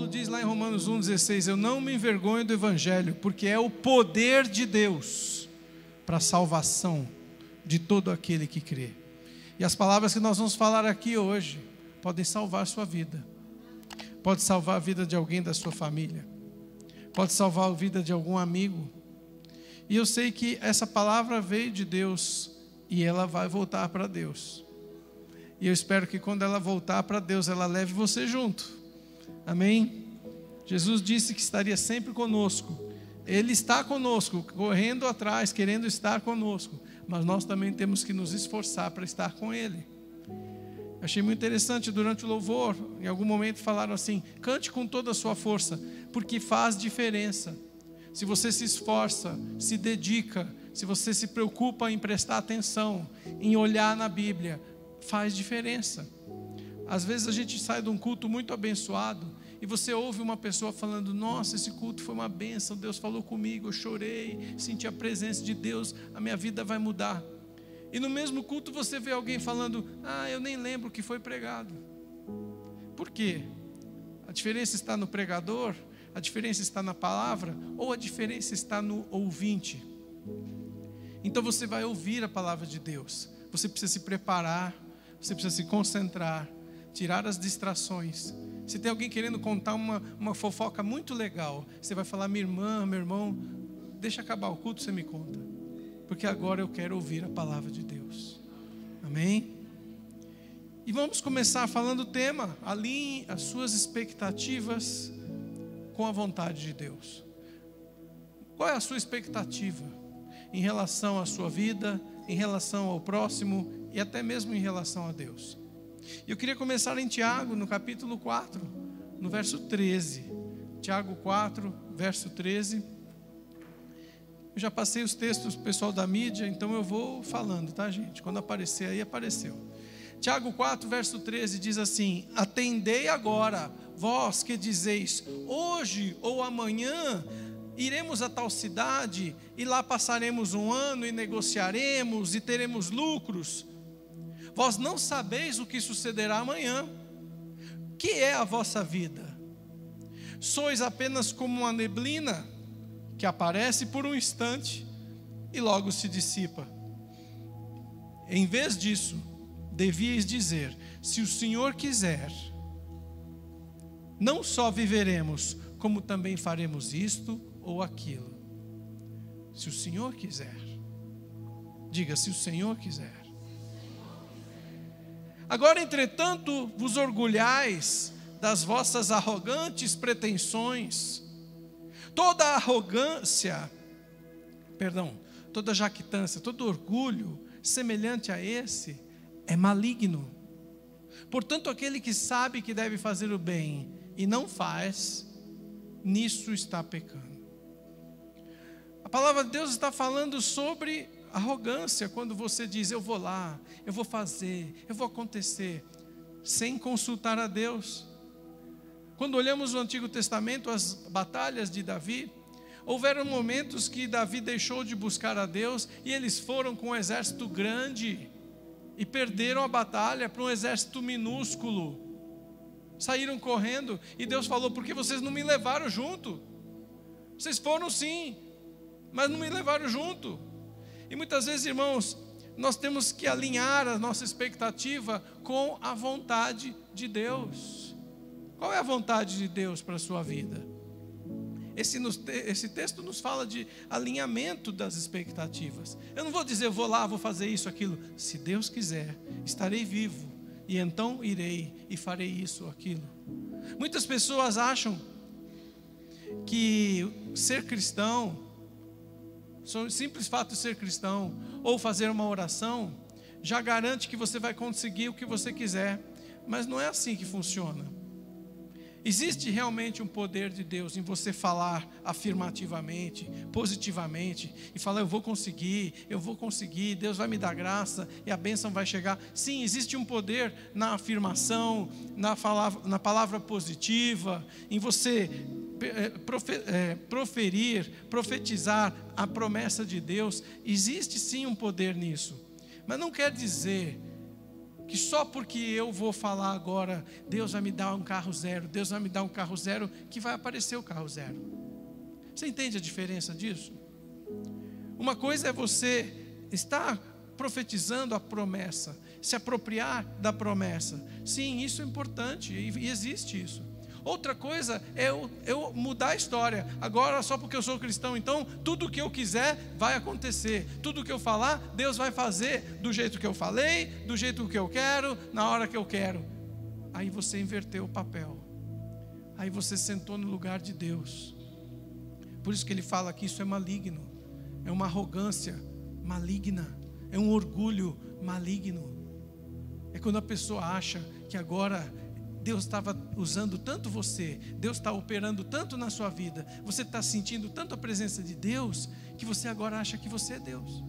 Paulo diz lá em Romanos 1,16: eu não me envergonho do Evangelho, porque é o poder de Deus para a salvação de todo aquele que crê. E as palavras que nós vamos falar aqui hoje podem salvar a sua vida, pode salvar a vida de alguém da sua família, pode salvar a vida de algum amigo. E eu sei que essa palavra veio de Deus e ela vai voltar para Deus. E eu espero que quando ela voltar para Deus, ela leve você junto. Amém? Jesus disse que estaria sempre conosco. Ele está conosco, correndo atrás, querendo estar conosco. Mas nós também temos que nos esforçar para estar com Ele. Achei muito interessante, durante o louvor, em algum momento falaram assim: cante com toda a sua força, porque faz diferença. Se você se esforça, se dedica, se você se preocupa em prestar atenção, em olhar na Bíblia, faz diferença. Às vezes a gente sai de um culto muito abençoado e você ouve uma pessoa falando: nossa, esse culto foi uma bênção, Deus falou comigo, eu chorei, senti a presença de Deus, a minha vida vai mudar. E no mesmo culto você vê alguém falando: eu nem lembro o que foi pregado. Por quê? A diferença está no pregador? A diferença está na palavra? Ou a diferença está no ouvinte? Então você vai ouvir a palavra de Deus. Você precisa se preparar, você precisa se concentrar, tirar as distrações. Se tem alguém querendo contar uma fofoca muito legal, você vai falar: minha irmã, meu irmão, deixa acabar o culto, você me conta, porque agora eu quero ouvir a palavra de Deus. Amém? E vamos começar falando o tema: alinhe as suas expectativas com a vontade de Deus. Qual é a sua expectativa em relação à sua vida, em relação ao próximo e até mesmo em relação a Deus? Eu queria começar em Tiago, no capítulo 4, no verso 13. Tiago 4, verso 13. Eu já passei os textos para o pessoal da mídia, então eu vou falando, tá, gente? Quando aparecer aí, apareceu. Tiago 4, verso 13 diz assim: atendei agora, vós que dizeis, hoje ou amanhã iremos a tal cidade, e lá passaremos um ano, e negociaremos, e teremos lucros. Vós não sabeis o que sucederá amanhã. Que é a vossa vida? Sois apenas como uma neblina, que aparece por um instante, e logo se dissipa. Em vez disso, devíeis dizer: se o Senhor quiser, não só viveremos, como também faremos isto ou aquilo. Se o Senhor quiser. Diga: se o Senhor quiser. Agora, entretanto, vos orgulhais das vossas arrogantes pretensões. Toda arrogância, toda jactância, todo orgulho semelhante a esse é maligno. Portanto, aquele que sabe que deve fazer o bem e não faz, nisso está pecando. A palavra de Deus está falando sobre arrogância, quando você diz: eu vou lá, eu vou fazer, eu vou acontecer, sem consultar a Deus. Quando olhamos no Antigo Testamento, as batalhas de Davi, houveram momentos que Davi deixou de buscar a Deus, e eles foram com um exército grande, e perderam a batalha para um exército minúsculo, saíram correndo, e Deus falou: por que vocês não me levaram junto? Vocês foram sim, mas não me levaram junto. E muitas vezes, irmãos, nós temos que alinhar a nossa expectativa com a vontade de Deus. Qual é a vontade de Deus para a sua vida? Esse texto nos fala de alinhamento das expectativas. Eu não vou dizer: eu vou lá, vou fazer isso, aquilo. Se Deus quiser, estarei vivo, e então irei e farei isso ou aquilo. Muitas pessoas acham que ser cristão, o simples fato de ser cristão ou fazer uma oração, já garante que você vai conseguir o que você quiser. Mas não é assim que funciona. Existe realmente um poder de Deus em você falar afirmativamente, positivamente, e falar: eu vou conseguir, Deus vai me dar graça e a bênção vai chegar. Sim, existe um poder na afirmação, na palavra positiva, em você profetizar a promessa de Deus. Existe sim um poder nisso, mas não quer dizer que só porque eu vou falar agora, Deus vai me dar um carro zero, Deus vai me dar um carro zero, que vai aparecer o carro zero. Você entende a diferença disso? Uma coisa é você estar profetizando a promessa, se apropriar da promessa. Sim, isso é importante e existe isso. Outra coisa é eu mudar a história. Agora, só porque eu sou cristão, então tudo que eu quiser vai acontecer. Tudo que eu falar, Deus vai fazer do jeito que eu falei, do jeito que eu quero, na hora que eu quero. Aí você inverteu o papel. Aí você sentou no lugar de Deus. Por isso que ele fala que isso é maligno. É uma arrogância maligna. É um orgulho maligno. É quando a pessoa acha que agora Deus estava usando tanto você, Deus está operando tanto na sua vida, você está sentindo tanto a presença de Deus, que você agora acha que você é Deus.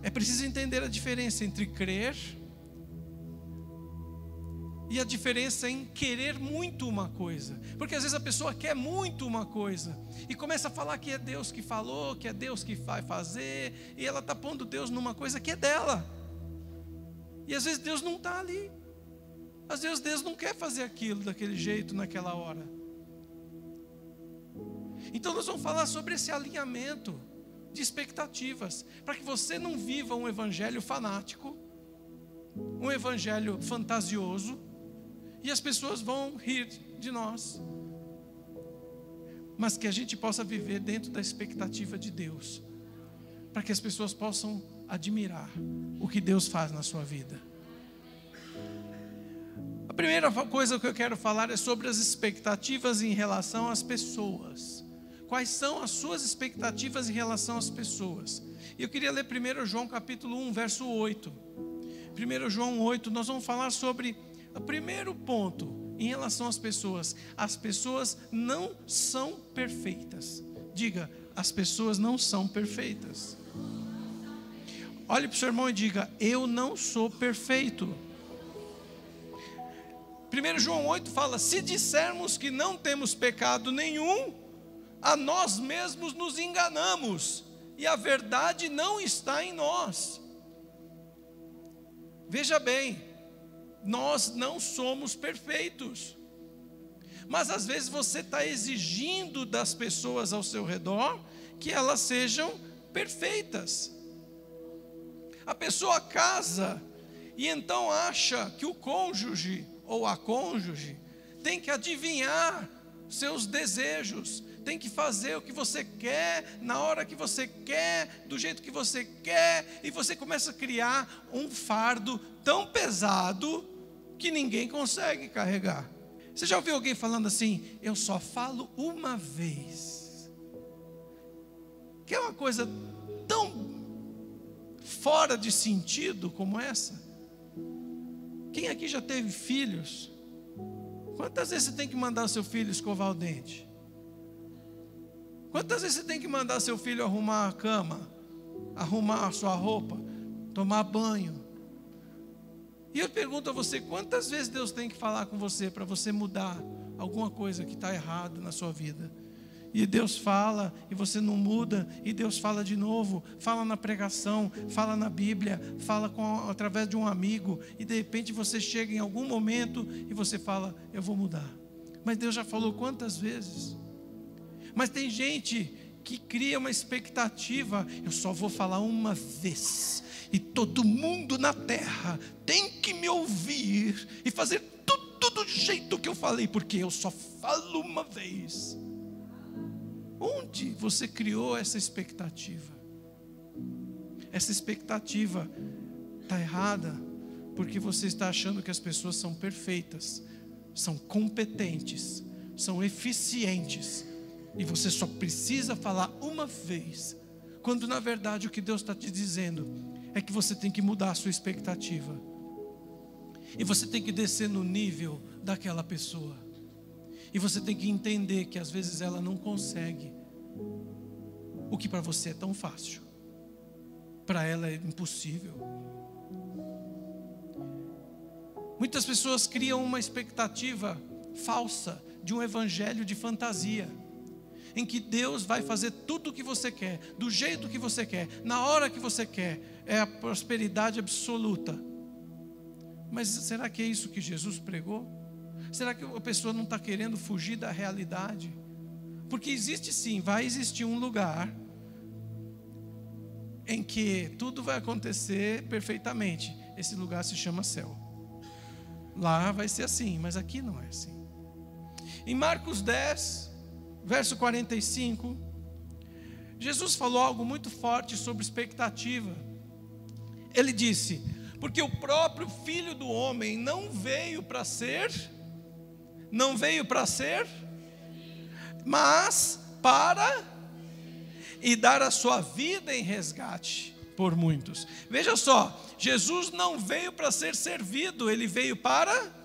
É preciso entender a diferença entre crer e a diferença em querer muito uma coisa. Porque às vezes a pessoa quer muito uma coisa e começa a falar que é Deus que falou, que é Deus que vai fazer, e ela está pondo Deus numa coisa que é dela. E às vezes Deus não está ali. Às vezes Deus não quer fazer aquilo daquele jeito, naquela hora. Então nós vamos falar sobre esse alinhamento de expectativas, para que você não viva um evangelho fanático, um evangelho fantasioso, e as pessoas vão rir de nós. Mas que a gente possa viver dentro da expectativa de Deus, para que as pessoas possam admirar o que Deus faz na sua vida. A primeira coisa que eu quero falar é sobre as expectativas em relação às pessoas. Quais são as suas expectativas em relação às pessoas? E eu queria ler 1 João capítulo 1, verso 8. 1 João 8, nós vamos falar sobre o primeiro ponto em relação às pessoas. As pessoas não são perfeitas. Diga, as pessoas não são perfeitas. Olhe para o seu irmão e diga, eu não sou perfeito. 1 João 8 fala, se dissermos que não temos pecado nenhum, a nós mesmos nos enganamos, e a verdade não está em nós. Veja bem, nós não somos perfeitos, mas às vezes você está exigindo das pessoas ao seu redor que elas sejam perfeitas. A pessoa casa e então acha que o cônjuge ou a cônjuge tem que adivinhar seus desejos, tem que fazer o que você quer, na hora que você quer, do jeito que você quer, e você começa a criar um fardo tão pesado que ninguém consegue carregar. Você já ouviu alguém falando assim, eu só falo uma vez? Que é uma coisa tão fora de sentido como essa. Quem aqui já teve filhos? Quantas vezes você tem que mandar seu filho escovar o dente? Quantas vezes você tem que mandar seu filho arrumar a cama, arrumar a sua roupa, tomar banho? E eu pergunto a você, quantas vezes Deus tem que falar com você para você mudar alguma coisa que está errada na sua vida? E Deus fala, e você não muda, e Deus fala de novo, fala na pregação, fala na Bíblia, fala através de um amigo, e de repente você chega em algum momento e você fala, eu vou mudar. Mas Deus já falou quantas vezes? Mas tem gente que cria uma expectativa, eu só vou falar uma vez, e todo mundo na terra tem que me ouvir, e fazer tudo do jeito que eu falei, porque eu só falo uma vez. Onde você criou essa expectativa? Essa expectativa está errada, porque você está achando que as pessoas são perfeitas, são competentes, são eficientes, e você só precisa falar uma vez, quando na verdade o que Deus está te dizendo é que você tem que mudar a sua expectativa, e você tem que descer no nível daquela pessoa. E você tem que entender que às vezes ela não consegue o que para você é tão fácil, para ela é impossível. Muitas pessoas criam uma expectativa falsa de um evangelho de fantasia, em que Deus vai fazer tudo o que você quer, do jeito que você quer, na hora que você quer, é a prosperidade absoluta. Mas será que é isso que Jesus pregou? Será que a pessoa não está querendo fugir da realidade? Porque existe sim, vai existir um lugar em que tudo vai acontecer perfeitamente. Esse lugar se chama céu. Lá vai ser assim, mas aqui não é assim. Em Marcos 10, verso 45, Jesus falou algo muito forte sobre expectativa. Ele disse: porque o próprio Filho do Homem não veio para ser, mas para e dar a sua vida em resgate por muitos. Veja só, Jesus não veio para ser servido, ele veio para...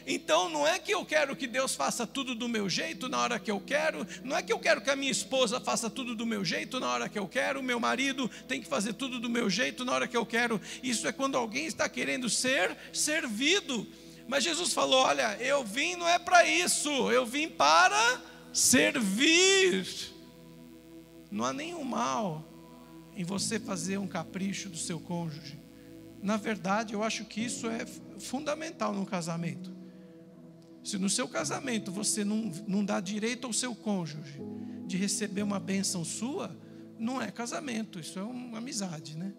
Então não é que eu quero que Deus faça tudo do meu jeito na hora que eu quero, não é que eu quero que a minha esposa faça tudo do meu jeito na hora que eu quero, o meu marido tem que fazer tudo do meu jeito na hora que eu quero. Isso é quando alguém está querendo ser servido. Mas Jesus falou: olha, eu vim não é para isso, eu vim para servir. Não há nenhum mal em você fazer um capricho do seu cônjuge. Na verdade, eu acho que isso é fundamental no casamento. Se no seu casamento você não dá direito ao seu cônjuge de receber uma bênção sua, não é casamento, isso é uma amizade, né?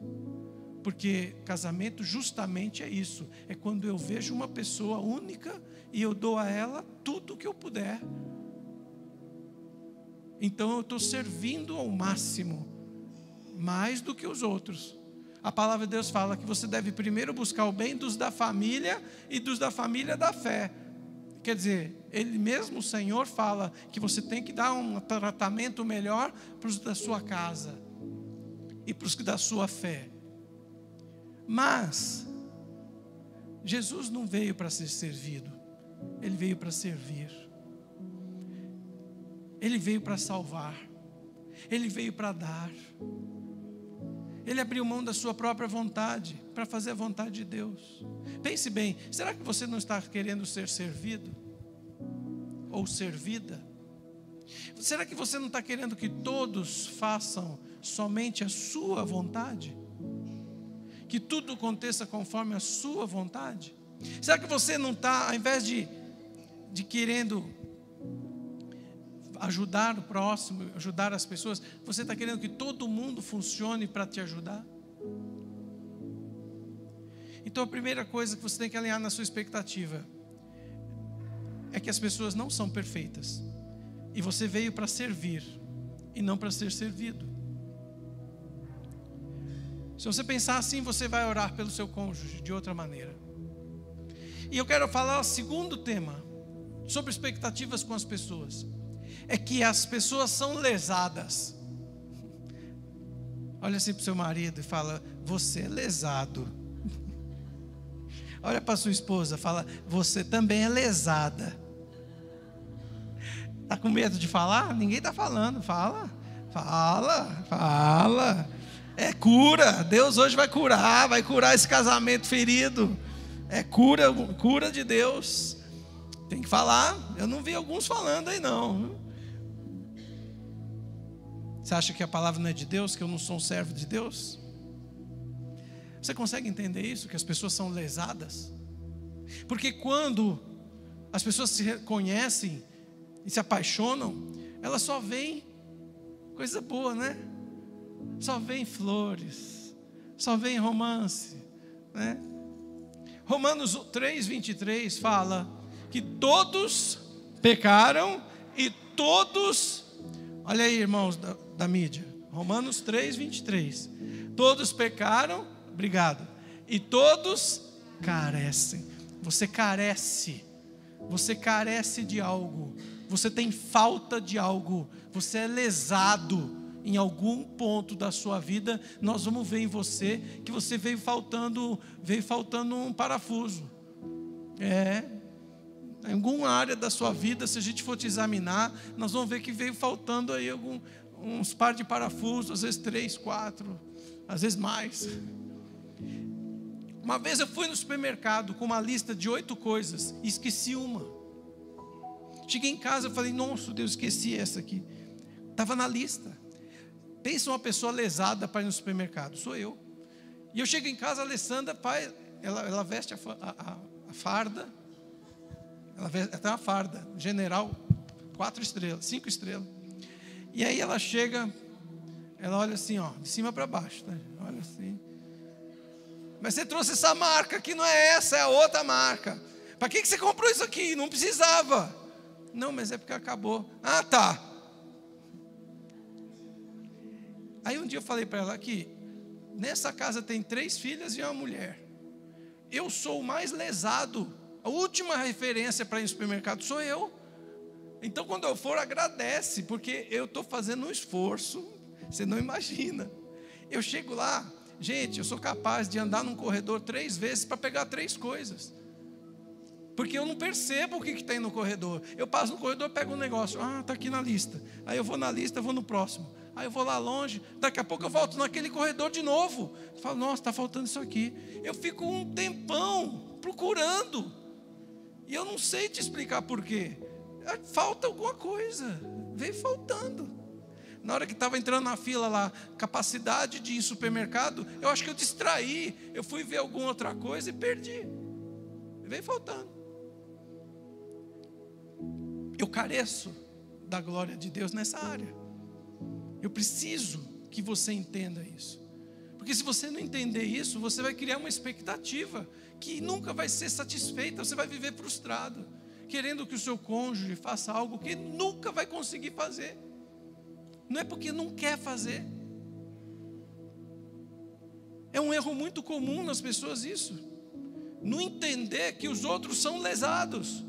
Porque casamento justamente é isso, é quando eu vejo uma pessoa única e eu dou a ela tudo o que eu puder. Então eu estou servindo ao máximo, mais do que os outros. A palavra de Deus fala que você deve primeiro buscar o bem dos da família e dos da família da fé. Quer dizer, Ele mesmo, o Senhor, fala que você tem que dar um tratamento melhor para os da sua casa e para os da sua fé. Mas Jesus não veio para ser servido, Ele veio para servir. Ele veio para salvar, Ele veio para dar. Ele abriu mão da sua própria vontade para fazer a vontade de Deus. Pense bem, será que você não está querendo ser servido? Ou servida? Será que você não está querendo que todos façam somente a sua vontade? Que tudo aconteça conforme a sua vontade? Será que você não está, ao invés de querendo ajudar o próximo, ajudar as pessoas, você está querendo que todo mundo funcione para te ajudar? Então a primeira coisa que você tem que alinhar na sua expectativa é que as pessoas não são perfeitas, e você veio para servir e não para ser servido. Se você pensar assim, você vai orar pelo seu cônjuge de outra maneira. E eu quero falar o segundo tema sobre expectativas com as pessoas. É que as pessoas são lesadas. Olha assim para o seu marido e fala: você é lesado. Olha para sua esposa, fala: você também é lesada. Está com medo de falar? Ninguém está falando. Fala. É cura. Deus hoje vai curar esse casamento ferido. É cura de Deus. Tem que falar. Eu não vi alguns falando aí não. Você acha que a palavra não é de Deus? Que eu não sou um servo de Deus? Você consegue entender isso? Que as pessoas são lesadas? Porque quando as pessoas se conhecem e se apaixonam, elas só veem coisa boa, né? Só veem flores, só veem romance, né? Romanos 3:23 fala que todos pecaram e todos... Olha aí, irmãos da mídia, Romanos 3:23. Todos pecaram, obrigado, e todos carecem. Você carece de algo, você tem falta de algo, você é lesado em algum ponto da sua vida. Nós vamos ver em você que você veio faltando um parafuso. Em alguma área da sua vida, se a gente for te examinar, nós vamos ver que veio faltando aí uns par de parafusos, às vezes 3, 4, às vezes mais. Uma vez eu fui no supermercado com uma lista de 8 coisas e esqueci uma. Cheguei em casa e falei: nossa Deus, esqueci essa aqui. Estava na lista. Pensa uma pessoa lesada para ir no supermercado, sou eu. E eu chego em casa, a Alessandra ela veste a farda, ela tem uma farda, general, 4 estrelas, 5 estrelas. E aí ela chega, ela olha assim, ó, de cima para baixo, né? Olha assim. Mas você trouxe essa marca aqui, não é essa, é a outra marca. Para que você comprou isso aqui? Não precisava. Não, mas é porque acabou. Ah, tá. Aí um dia eu falei para ela aqui, nessa casa tem 3 filhas e uma mulher. Eu sou o mais lesado. A última referência para ir no supermercado sou eu. Então quando eu for, agradece, porque eu estou fazendo um esforço, você não imagina. Eu chego lá, gente, eu sou capaz de andar num corredor 3 vezes para pegar 3 coisas. Porque eu não percebo o que tem no corredor. Eu passo no corredor, pego um negócio, está aqui na lista. Aí eu vou na lista, eu vou no próximo. Aí eu vou lá longe, daqui a pouco eu volto naquele corredor de novo. Eu falo, nossa, está faltando isso aqui. Eu fico um tempão procurando. E eu não sei te explicar por quê. Falta alguma coisa, veio faltando. Na hora que estava entrando na fila lá, capacidade de ir em supermercado, eu acho que eu distraí. Eu fui ver alguma outra coisa e perdi. Veio faltando. Eu careço da glória de Deus nessa área. Eu preciso que você entenda isso. Porque se você não entender isso, você vai criar uma expectativa que nunca vai ser satisfeita. Você vai viver frustrado, querendo que o seu cônjuge faça algo que nunca vai conseguir fazer. Não é porque não quer fazer. É um erro muito comum nas pessoas isso. Não entender que os outros são lesados.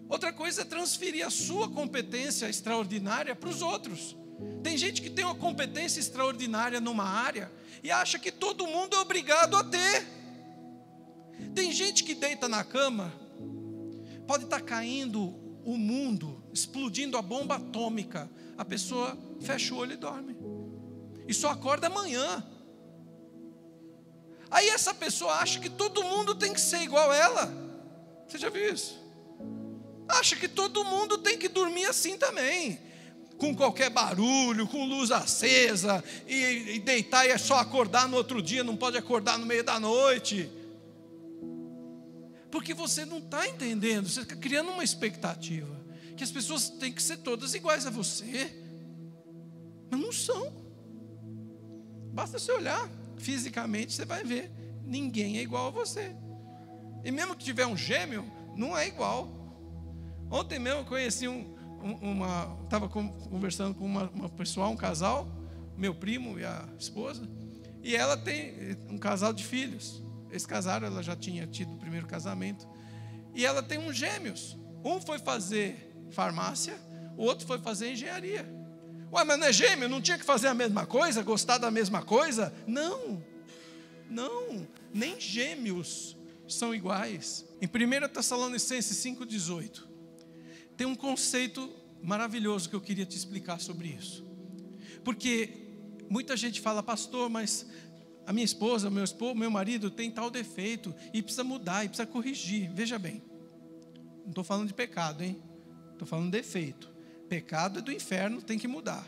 Outra coisa é transferir a sua competência extraordinária para os outros. Tem gente que tem uma competência extraordinária numa área e acha que todo mundo é obrigado a ter. Tem gente que deita na cama, pode estar caindo o mundo, explodindo a bomba atômica, a pessoa fecha o olho e dorme, e só acorda amanhã. Aí essa pessoa acha que todo mundo tem que ser igual a ela. Você já viu isso? Acha que todo mundo tem que dormir assim também, com qualquer barulho, com luz acesa, e deitar e é só acordar no outro dia, não pode acordar no meio da noite. Porque você não está entendendo, você está criando uma expectativa, que as pessoas têm que ser todas iguais a você, mas não são. Basta você olhar, fisicamente você vai ver, ninguém é igual a você. E mesmo que tiver um gêmeo, não é igual. Ontem mesmo eu conheci estava conversando com uma pessoa, um casal, meu primo e a esposa, e ela tem um casal de filhos. Eles casaram, ela já tinha tido o primeiro casamento, e ela tem uns gêmeos. Um foi fazer farmácia, o outro foi fazer engenharia. Ué, mas não é gêmeo? Não tinha que fazer a mesma coisa, gostar da mesma coisa? Não, nem gêmeos são iguais. Em 1 Tessalonicenses 5,18, tem um conceito maravilhoso que eu queria te explicar sobre isso. Porque muita gente fala, pastor, mas a minha esposa, meu marido tem tal defeito, e precisa mudar, e precisa corrigir. Veja bem, não estou falando de pecado, hein? Estou falando de defeito. Pecado é do inferno, tem que mudar.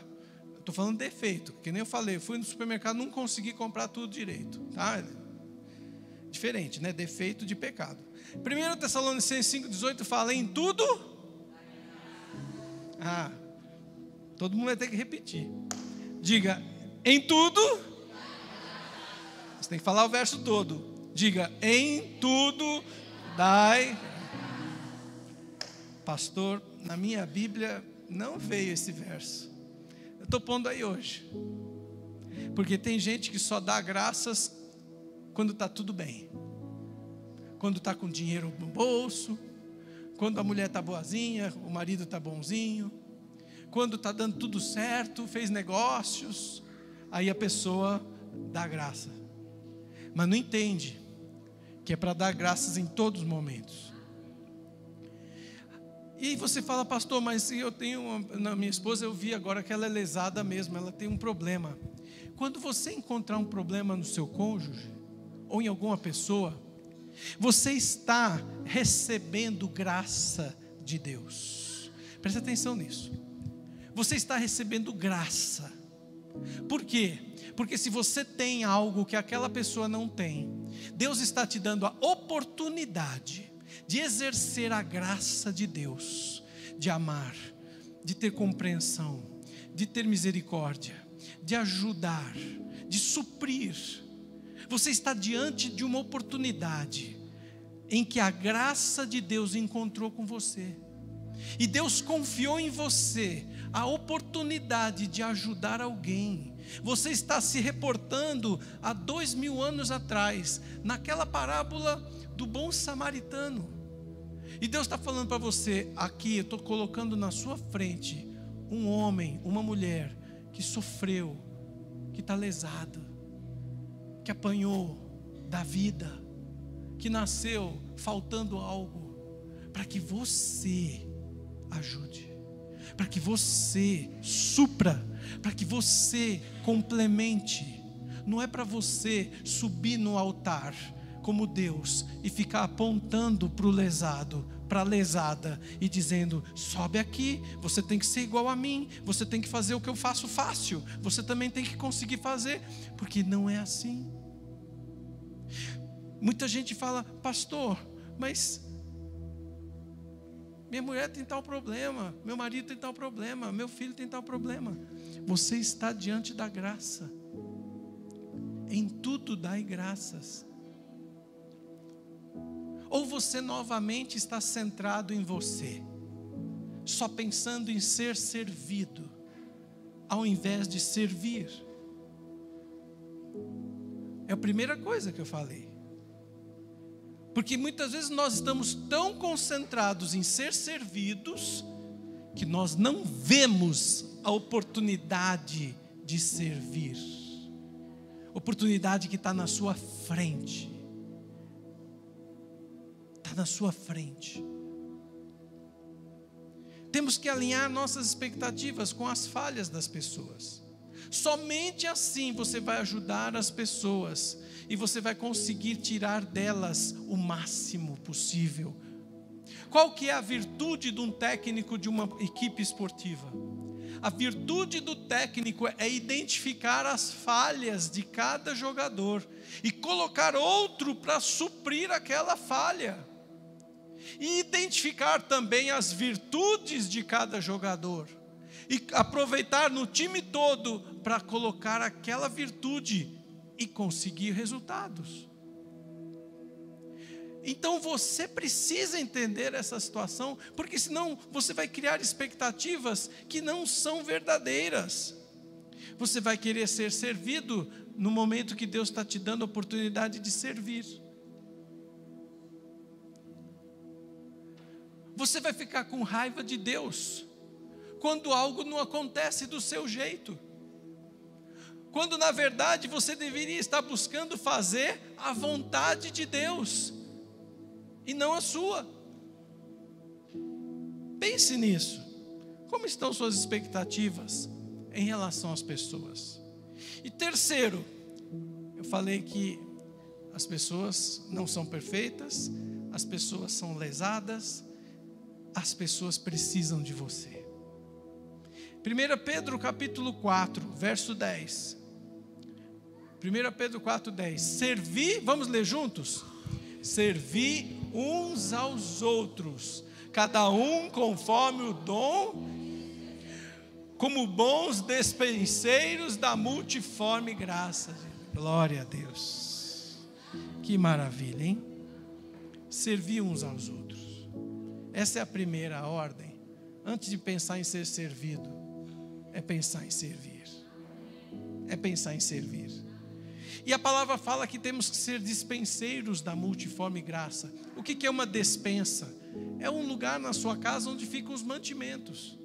Estou falando de defeito, que nem eu falei, eu fui no supermercado, não consegui comprar tudo direito, tá? Diferente, né? Defeito de pecado. 1 Tessalonicenses 5,18 fala, em tudo... todo mundo vai ter que repetir. Diga, em tudo... Você tem que falar o verso todo. Diga, em tudo dai... Pastor, na minha Bíblia não veio esse verso. Eu estou pondo aí hoje. Porque tem gente que só dá graças quando está tudo bem. Quando está com dinheiro no bolso. Quando a mulher está boazinha, o marido está bonzinho. Quando está dando tudo certo, fez negócios. Aí a pessoa dá graça. Mas não entende que é para dar graças em todos os momentos. E você fala, pastor, mas eu tenho na minha esposa, eu vi agora que ela é lesada mesmo, ela tem um problema. Quando você encontrar um problema no seu cônjuge, ou em alguma pessoa, você está recebendo graça de Deus. Presta atenção nisso. Você está recebendo graça. Por quê? Porque se você tem algo que aquela pessoa não tem, Deus está te dando a oportunidade de exercer a graça de Deus, de amar, de ter compreensão, de ter misericórdia, de ajudar, de suprir. Você está diante de uma oportunidade em que a graça de Deus encontrou com você. E Deus confiou em você a oportunidade de ajudar alguém. Você está se reportando a 2000 anos atrás, naquela parábola do bom samaritano. E Deus está falando para você, aqui eu estou colocando na sua frente um homem, uma mulher que sofreu, que está lesado, que apanhou da vida, que nasceu faltando algo, para que você ajude, para que você supra, para que você complemente. Não é para você subir no altar como Deus e ficar apontando para o lesado, para a lesada e dizendo: sobe aqui, você tem que ser igual a mim, você tem que fazer o que eu faço fácil, você também tem que conseguir fazer, porque não é assim. Muita gente fala: pastor, mas minha mulher tem tal problema, meu marido tem tal problema, meu filho tem tal problema. Você está diante da graça. Em tudo dai graças. Ou você novamente está centrado em você, só pensando em ser servido, ao invés de servir. É a primeira coisa que eu falei. Porque muitas vezes nós estamos tão concentrados em ser servidos, que nós não vemos a oportunidade de servir. Oportunidade que está na sua frente. Está na sua frente. Temos que alinhar nossas expectativas com as falhas das pessoas. Somente assim você vai ajudar as pessoas e você vai conseguir tirar delas o máximo possível. Qual que é a virtude de um técnico de uma equipe esportiva? A virtude do técnico é identificar as falhas de cada jogador e colocar outro para suprir aquela falha. E identificar também as virtudes de cada jogador. E aproveitar no time todo para colocar aquela virtude e conseguir resultados. Então você precisa entender essa situação, porque senão você vai criar expectativas que não são verdadeiras. Você vai querer ser servido no momento que Deus está te dando a oportunidade de servir. Você vai ficar com raiva de Deus quando algo não acontece do seu jeito. Quando na verdade você deveria estar buscando fazer a vontade de Deus e não a sua. Pense nisso. Como estão suas expectativas em relação às pessoas? E terceiro, eu falei que as pessoas não são perfeitas, as pessoas são lesadas, as pessoas precisam de você. 1 Pedro capítulo 4, verso 10. 1 Pedro 4, 10. Servi, vamos ler juntos? Servi uns aos outros, cada um conforme o dom, como bons despenseiros da multiforme graça. Glória a Deus. Que maravilha, hein? Servir uns aos outros. Essa é a primeira ordem. Antes de pensar em ser servido, é pensar em servir. É pensar em servir. E a palavra fala que temos que ser dispenseiros da multiforme graça. O que é uma despensa? É um lugar na sua casa onde ficam os mantimentos.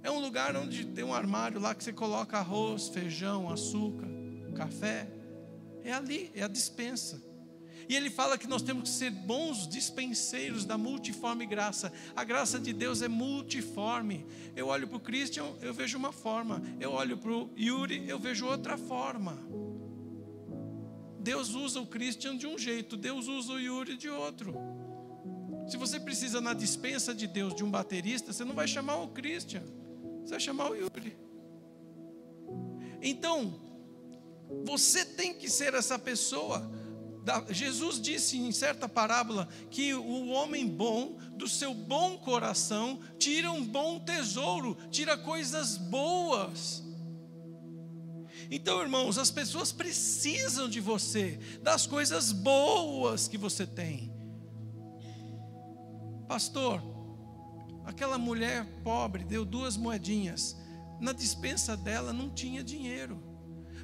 É um lugar onde tem um armário lá que você coloca arroz, feijão, açúcar, café. É ali, é a despensa. E ele fala que nós temos que ser bons dispenseiros da multiforme graça. A graça de Deus é multiforme. Eu olho para o Christian, eu vejo uma forma. Eu olho para o Yuri, eu vejo outra forma. Deus usa o Christian de um jeito, Deus usa o Yuri de outro. Se você precisa na dispensa de Deus de um baterista, você não vai chamar o Christian, você vai chamar o Yuri. Então, você tem que ser essa pessoa. Jesus disse em certa parábola que o homem bom, do seu bom coração, tira um bom tesouro, tira coisas boas. Então, irmãos, as pessoas precisam de você, das coisas boas que você tem. Pastor, aquela mulher pobre deu 2 moedinhas, na despensa dela não tinha dinheiro.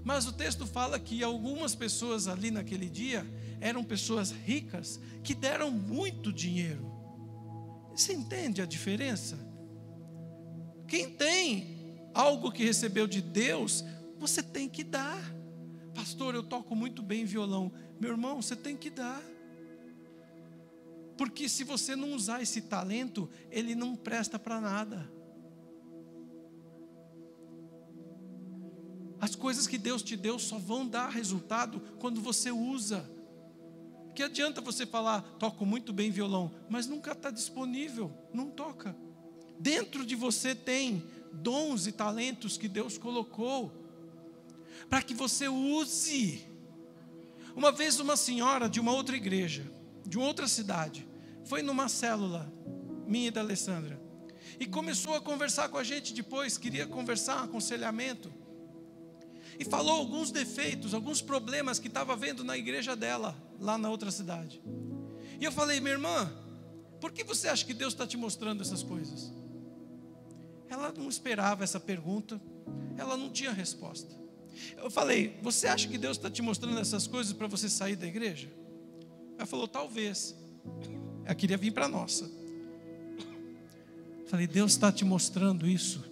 Mas o texto fala que algumas pessoas ali naquele dia eram pessoas ricas que deram muito dinheiro. Você entende a diferença? Quem tem algo que recebeu de Deus, você tem que dar. Pastor, eu toco muito bem violão. Meu irmão, você tem que dar. Porque se você não usar esse talento, ele não presta para nada. As coisas que Deus te deu só vão dar resultado quando você usa. Que adianta você falar, toco muito bem violão, mas nunca está disponível, não toca. Dentro de você tem dons e talentos que Deus colocou, para que você use. Uma vez uma senhora de uma outra igreja, de uma outra cidade, foi numa célula, minha e da Alessandra, e começou a conversar com a gente depois, queria conversar, aconselhamento, e falou alguns defeitos, alguns problemas que estava vendo na igreja dela, lá na outra cidade. E eu falei, minha irmã, por que você acha que Deus está te mostrando essas coisas? Ela não esperava essa pergunta, ela não tinha resposta. Eu falei, você acha que Deus está te mostrando essas coisas para você sair da igreja? Ela falou, talvez. Ela queria vir para a nossa. Eu falei, Deus está te mostrando isso,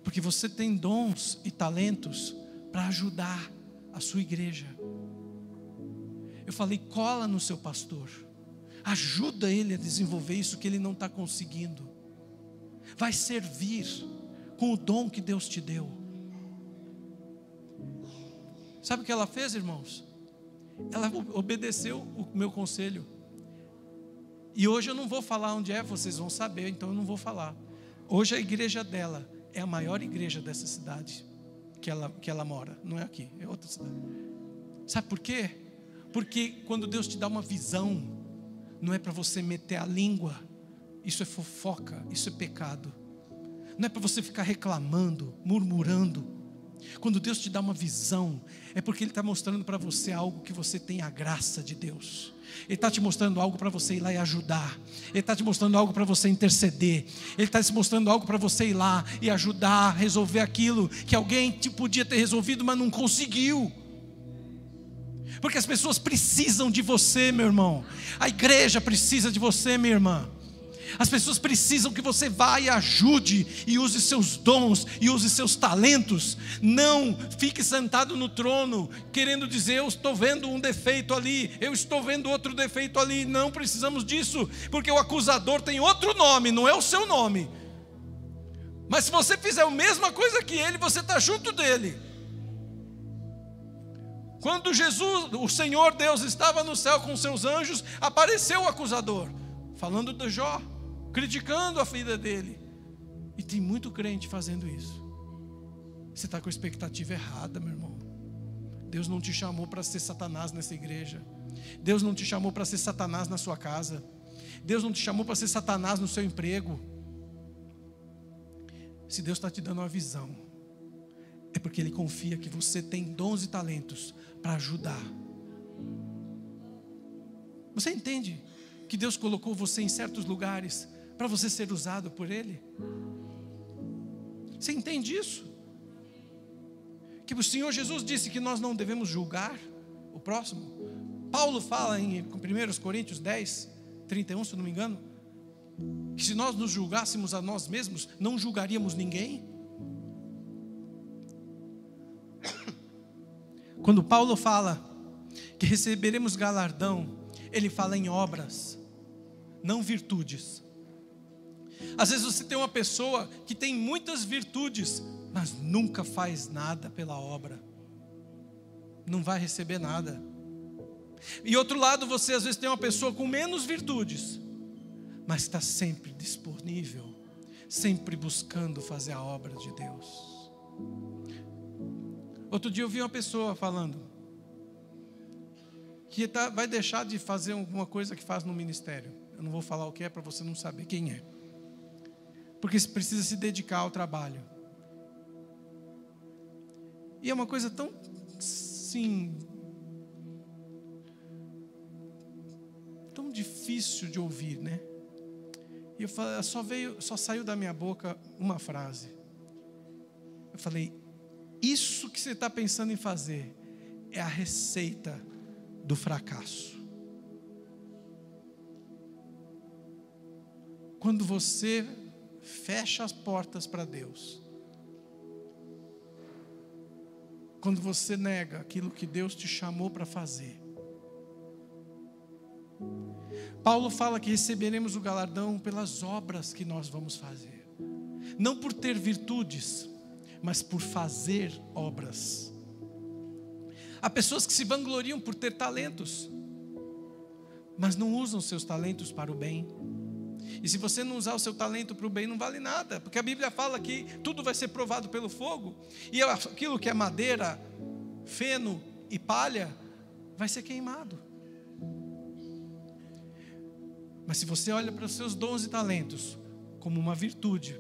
porque você tem dons e talentos para ajudar a sua igreja. Eu falei, cola no seu pastor, ajuda ele a desenvolver isso que ele não está conseguindo. Vai servir com o dom que Deus te deu. Sabe o que ela fez, irmãos? Ela obedeceu o meu conselho. E hoje eu não vou falar onde é, vocês vão saber, então eu não vou falar. Hoje a igreja dela é a maior igreja dessa cidade que ela mora, não é aqui, é outra cidade. Sabe por quê? Porque quando Deus te dá uma visão, não é para você meter a língua, isso é fofoca, isso é pecado. Não é para você ficar reclamando, murmurando. Quando Deus te dá uma visão, é porque Ele está mostrando para você algo que você tem a graça de Deus. Ele está te mostrando algo para você ir lá e ajudar. Ele está te mostrando algo para você interceder. Ele está te mostrando algo para você ir lá e ajudar a resolver aquilo que alguém podia ter resolvido, mas não conseguiu. Porque as pessoas precisam de você, meu irmão. A igreja precisa de você, minha irmã. As pessoas precisam que você vá e ajude, e use seus dons, e use seus talentos. Não fique sentado no trono, querendo dizer, eu estou vendo um defeito ali, eu estou vendo outro defeito ali. Não precisamos disso, porque o acusador tem outro nome, não é o seu nome. Mas se você fizer a mesma coisa que ele, você está junto dele. Quando Jesus, o Senhor Deus, estava no céu com seus anjos, apareceu o acusador, falando de Jó, criticando a vida dele. E tem muito crente fazendo isso. Você está com a expectativa errada, meu irmão. Deus não te chamou para ser Satanás nessa igreja. Deus não te chamou para ser Satanás na sua casa. Deus não te chamou para ser Satanás no seu emprego. Se Deus está te dando uma visão, é porque Ele confia que você tem dons e talentos para ajudar. Você entende que Deus colocou você em certos lugares para você ser usado por Ele? Você entende isso? Que o Senhor Jesus disse que nós não devemos julgar o próximo. Paulo fala em 1 Coríntios 10, 31, se eu não me engano, que se nós nos julgássemos a nós mesmos, não julgaríamos ninguém. Quando Paulo fala que receberemos galardão, ele fala em obras, não virtudes. Às vezes você tem uma pessoa que tem muitas virtudes, mas nunca faz nada pela obra, não vai receber nada. E outro lado, você às vezes tem uma pessoa com menos virtudes, mas está sempre disponível, sempre buscando fazer a obra de Deus. Outro dia eu vi uma pessoa falando que vai deixar de fazer alguma coisa que faz no ministério. Eu não vou falar o que é para você não saber quem é. Porque precisa se dedicar ao trabalho. E é uma coisa tão, sim, tão difícil de ouvir, né? E eu falei, só saiu da minha boca uma frase. Eu falei, isso que você está pensando em fazer é a receita do fracasso. Quando você fecha as portas para Deus, quando você nega aquilo que Deus te chamou para fazer. Paulo fala que receberemos o galardão pelas obras que nós vamos fazer. Não por ter virtudes, mas por fazer obras. Há pessoas que se vangloriam por ter talentos, mas não usam seus talentos para o bem. E se você não usar o seu talento para o bem, não vale nada, porque a Bíblia fala que tudo vai ser provado pelo fogo, e aquilo que é madeira, feno e palha, vai ser queimado. Mas se você olha para os seus dons e talentos como uma virtude,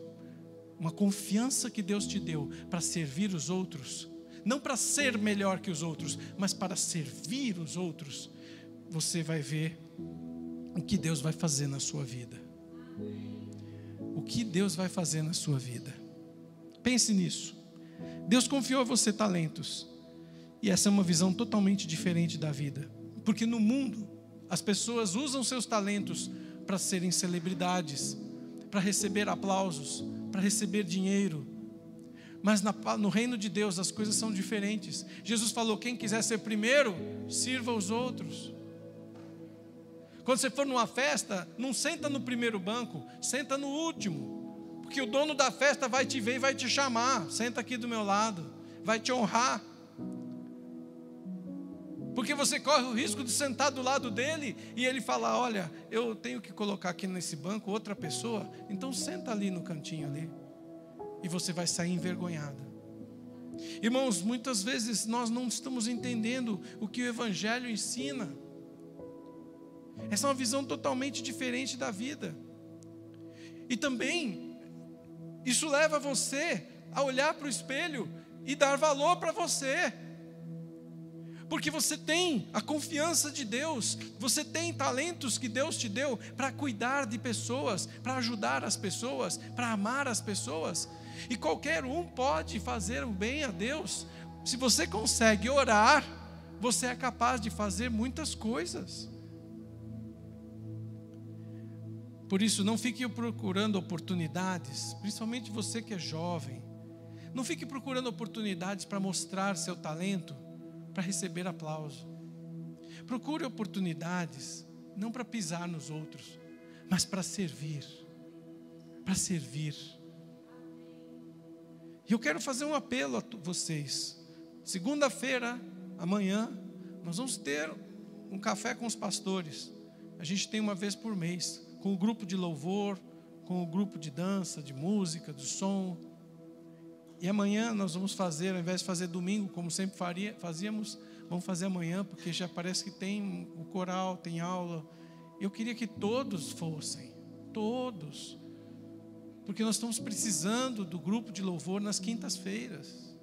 uma confiança que Deus te deu para servir os outros, não para ser melhor que os outros, mas para servir os outros, você vai ver o que Deus vai fazer na sua vida. O que Deus vai fazer na sua vida. Pense nisso. Deus confiou a você talentos, e essa é uma visão totalmente diferente da vida, porque no mundo as pessoas usam seus talentos para serem celebridades, para receber aplausos, para receber dinheiro. Mas no reino de Deus as coisas são diferentes. Jesus falou, quem quiser ser primeiro, sirva os outros. Quando você for numa festa, não senta no primeiro banco, senta no último. Porque o dono da festa vai te ver e vai te chamar. Senta aqui do meu lado, vai te honrar. Porque você corre o risco de sentar do lado dele e ele falar, olha, eu tenho que colocar aqui nesse banco outra pessoa, então senta ali no cantinho ali. E você vai sair envergonhado. Irmãos, muitas vezes nós não estamos entendendo o que o Evangelho ensina. Essa é uma visão totalmente diferente da vida. E também, isso leva você a olhar para o espelho e dar valor para você. Porque você tem a confiança de Deus, você tem talentos que Deus te deu para cuidar de pessoas, para ajudar as pessoas, para amar as pessoas. E qualquer um pode fazer o bem a Deus. Se você consegue orar, você é capaz de fazer muitas coisas. Por isso, não fique procurando oportunidades, principalmente você que é jovem. Não fique procurando oportunidades para mostrar seu talento, para receber aplauso. Procure oportunidades, não para pisar nos outros, mas para servir. Para servir. E eu quero fazer um apelo a vocês. Segunda-feira, amanhã, nós vamos ter um café com os pastores. A gente tem uma vez por mês, com o grupo de louvor, com o grupo de dança, de música, do som. E amanhã nós vamos fazer, ao invés de fazer domingo, como sempre fazíamos, vamos fazer amanhã, porque já parece que tem o coral, tem aula. Eu queria que todos fossem, todos. Porque nós estamos precisando do grupo de louvor nas quintas-feiras.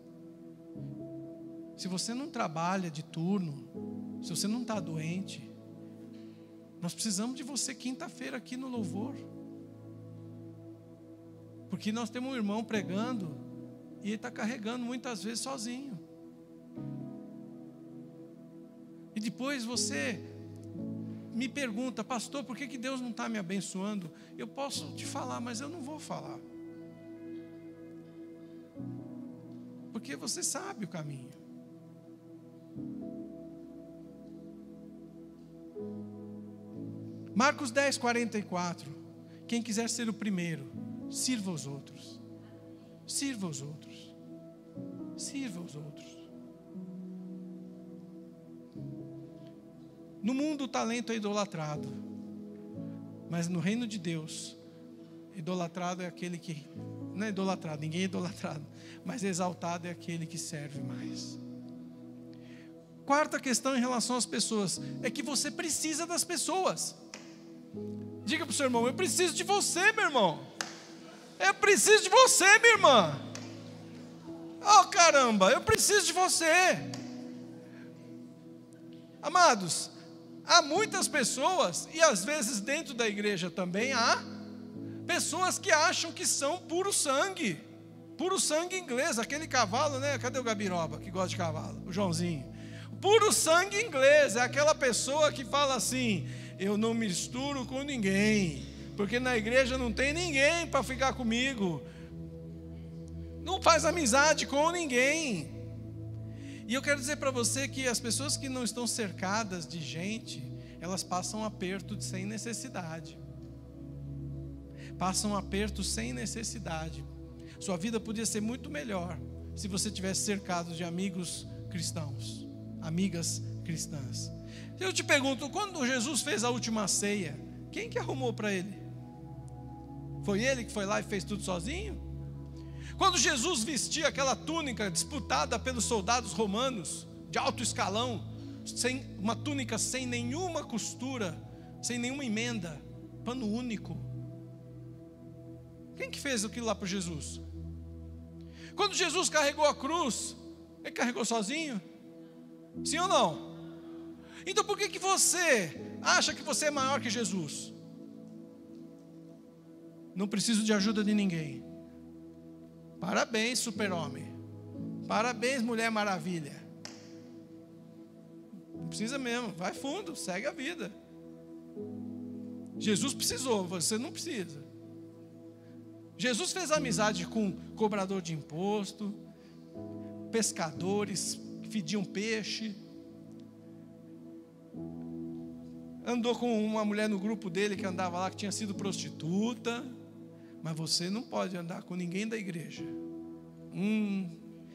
Se você não trabalha de turno, se você não está doente, nós precisamos de você quinta-feira aqui no louvor. Porque nós temos um irmão pregando e ele está carregando muitas vezes sozinho. E depois você me pergunta, pastor, por que Deus não está me abençoando? Eu posso te falar, mas eu não vou falar. Porque você sabe o caminho. Marcos 10, 44. Quem quiser ser o primeiro, sirva os outros. Sirva os outros. Sirva os outros. No mundo o talento é idolatrado, mas no reino de Deus, idolatrado é aquele que Não é idolatrado, ninguém é idolatrado, mas exaltado é aquele que serve mais. Quarta questão em relação às pessoas é que você precisa das pessoas. Diga para o seu irmão: eu preciso de você, meu irmão. Eu preciso de você, minha irmã. Oh, caramba, eu preciso de você. Amados, há muitas pessoas, e às vezes dentro da igreja também há pessoas que acham que são puro sangue inglês, aquele cavalo, né? Cadê o Gabiroba que gosta de cavalo? O Joãozinho. Puro sangue inglês, é aquela pessoa que fala assim: eu não misturo com ninguém, porque na igreja não tem ninguém para ficar comigo, não faz amizade com ninguém. E eu quero dizer para você que as pessoas que não estão cercadas de gente, elas passam aperto sem necessidade. Passam aperto sem necessidade. Sua vida podia ser muito melhor se você tivesse cercado de amigos cristãos, amigas cristãs. Eu te pergunto, quando Jesus fez a última ceia, quem que arrumou para ele? Foi ele que foi lá e fez tudo sozinho? Quando Jesus vestia aquela túnica disputada pelos soldados romanos, de alto escalão, uma túnica sem nenhuma costura, sem nenhuma emenda, pano único, quem que fez aquilo lá para Jesus? Quando Jesus carregou a cruz, ele carregou sozinho? Sim ou não? Então por que você acha que você é maior que Jesus? Não preciso de ajuda de ninguém. Parabéns, super-homem. Parabéns, Mulher Maravilha. Não precisa mesmo, vai fundo, segue a vida. Jesus precisou, você não precisa. Jesus fez amizade com cobrador de imposto, pescadores que fediam peixe. Andou com uma mulher no grupo dele que andava lá, que tinha sido prostituta. Mas você não pode andar com ninguém da igreja.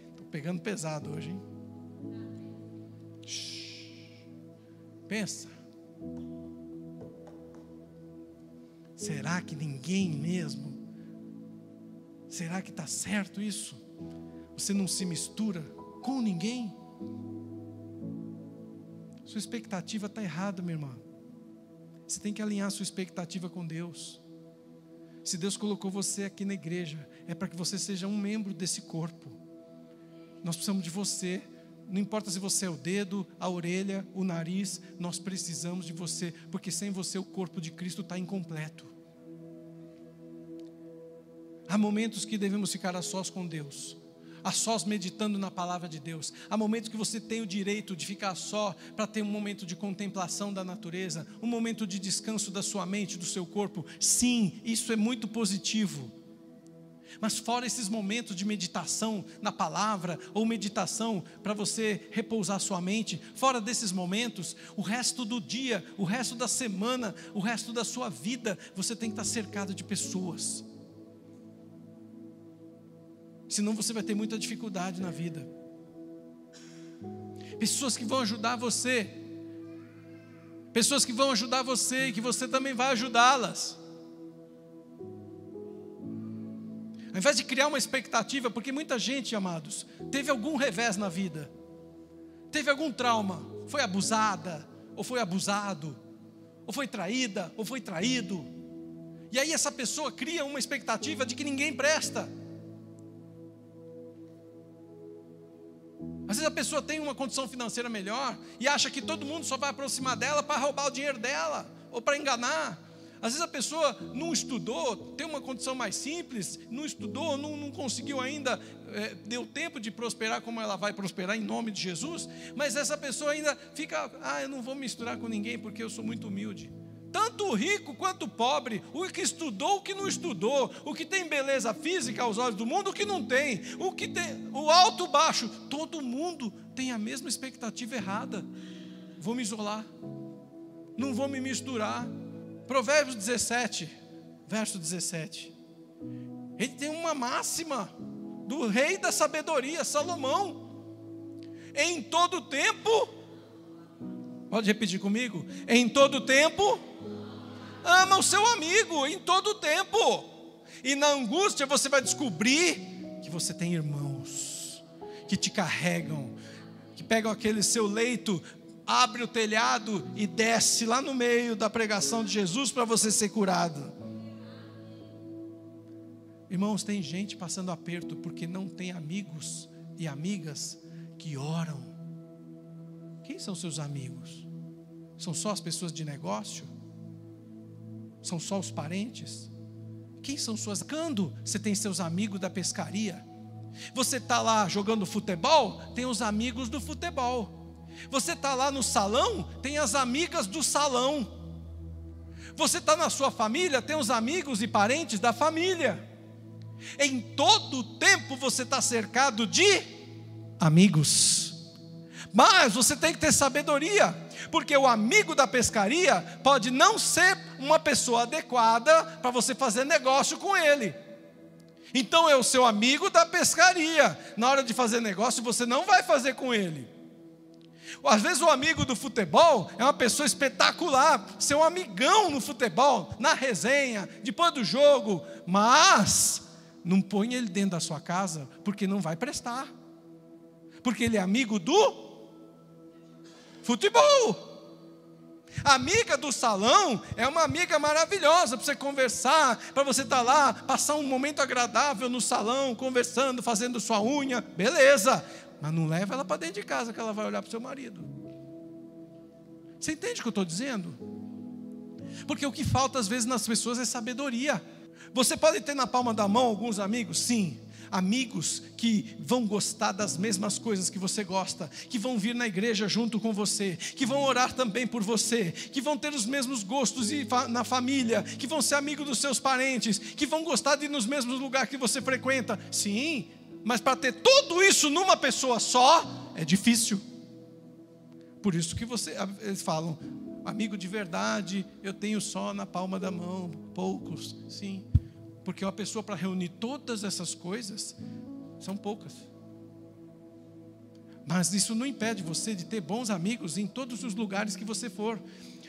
Estou pegando pesado hoje, hein? Pensa. Será que ninguém mesmo? Será que está certo isso? Você não se mistura com ninguém? Sua expectativa está errada, minha irmã. Você tem que alinhar sua expectativa com Deus. Se Deus colocou você aqui na igreja, é para que você seja um membro desse corpo. Nós precisamos de você. Não importa se você é o dedo, a orelha, o nariz, nós precisamos de você, porque sem você o corpo de Cristo está incompleto. Há momentos que devemos ficar a sós com Deus, a sós meditando na palavra de Deus. Há momentos que você tem o direito de ficar só, para ter um momento de contemplação da natureza, um momento de descanso da sua mente, do seu corpo. Sim, isso é muito positivo. Mas fora esses momentos de meditação na palavra, ou meditação para você repousar sua mente, fora desses momentos, o resto do dia, o resto da semana, o resto da sua vida, você tem que estar cercado de pessoas. Senão você vai ter muita dificuldade na vida. Pessoas que vão ajudar você. Pessoas que vão ajudar você e que você também vai ajudá-las. Ao invés de criar uma expectativa, porque muita gente, amados, teve algum revés na vida. Teve algum trauma. Foi abusada, ou foi abusado, ou foi traída, ou foi traído. E aí essa pessoa cria uma expectativa de que ninguém presta. Às vezes a pessoa tem uma condição financeira melhor e acha que todo mundo só vai aproximar dela para roubar o dinheiro dela ou para enganar. Às vezes a pessoa não estudou, tem uma condição mais simples, não estudou, não conseguiu ainda, deu tempo de prosperar como ela vai prosperar em nome de Jesus, mas essa pessoa ainda fica, eu não vou misturar com ninguém porque eu sou muito humilde. Tanto o rico quanto o pobre, o que estudou, o que não estudou, o que tem beleza física aos olhos do mundo, o que não tem, o que tem, o alto, o baixo, todo mundo tem a mesma expectativa errada. Vou me isolar, não vou me misturar. Provérbios 17, verso 17. Ele tem uma máxima do rei da sabedoria, Salomão. Em todo tempo, pode repetir comigo? Em todo tempo, ama o seu amigo, em todo tempo. E na angústia você vai descobrir que você tem irmãos que te carregam, que pegam aquele seu leito, abre o telhado e desce lá no meio da pregação de Jesus para você ser curado. Irmãos, tem gente passando aperto porque não tem amigos e amigas que oram. Quem são seus amigos? São só as pessoas de negócio? São só os parentes? Quem são suas? Quando você tem seus amigos da pescaria? Você está lá jogando futebol, tem os amigos do futebol. Você está lá no salão, tem as amigas do salão. Você está na sua família, tem os amigos e parentes da família. Em todo o tempo você está cercado de amigos. Mas você tem que ter sabedoria, porque o amigo da pescaria pode não ser uma pessoa adequada para você fazer negócio com ele. Então é o seu amigo da pescaria. Na hora de fazer negócio você não vai fazer com ele. Às vezes o amigo do futebol é uma pessoa espetacular, ser um amigão no futebol, na resenha, depois do jogo, mas não põe ele dentro da sua casa, porque não vai prestar, porque ele é amigo do futebol. A amiga do salão é uma amiga maravilhosa para você conversar, para você estar lá, passar um momento agradável no salão, conversando, fazendo sua unha, beleza, mas não leva ela para dentro de casa que ela vai olhar para o seu marido. Você entende o que eu estou dizendo? Porque o que falta às vezes nas pessoas é sabedoria. Você pode ter na palma da mão alguns amigos, sim, amigos que vão gostar das mesmas coisas que você gosta, que vão vir na igreja junto com você, que vão orar também por você, que vão ter os mesmos gostos na família, que vão ser amigos dos seus parentes, que vão gostar de ir nos mesmos lugares que você frequenta, sim, mas para ter tudo isso numa pessoa só, é difícil. Por isso que eles falam, amigo de verdade, eu tenho só na palma da mão, poucos, sim. Porque uma pessoa para reunir todas essas coisas, são poucas. Mas isso não impede você de ter bons amigos em todos os lugares que você for.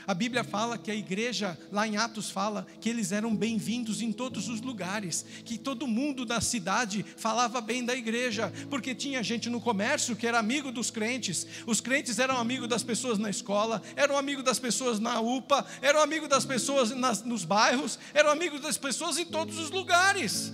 A Bíblia fala que a igreja, lá em Atos fala, que eles eram bem-vindos em todos os lugares, que todo mundo da cidade falava bem da igreja, porque tinha gente no comércio que era amigo dos crentes, os crentes eram amigos das pessoas na escola, eram amigos das pessoas na UPA, eram amigos das pessoas nos bairros, eram amigos das pessoas em todos os lugares.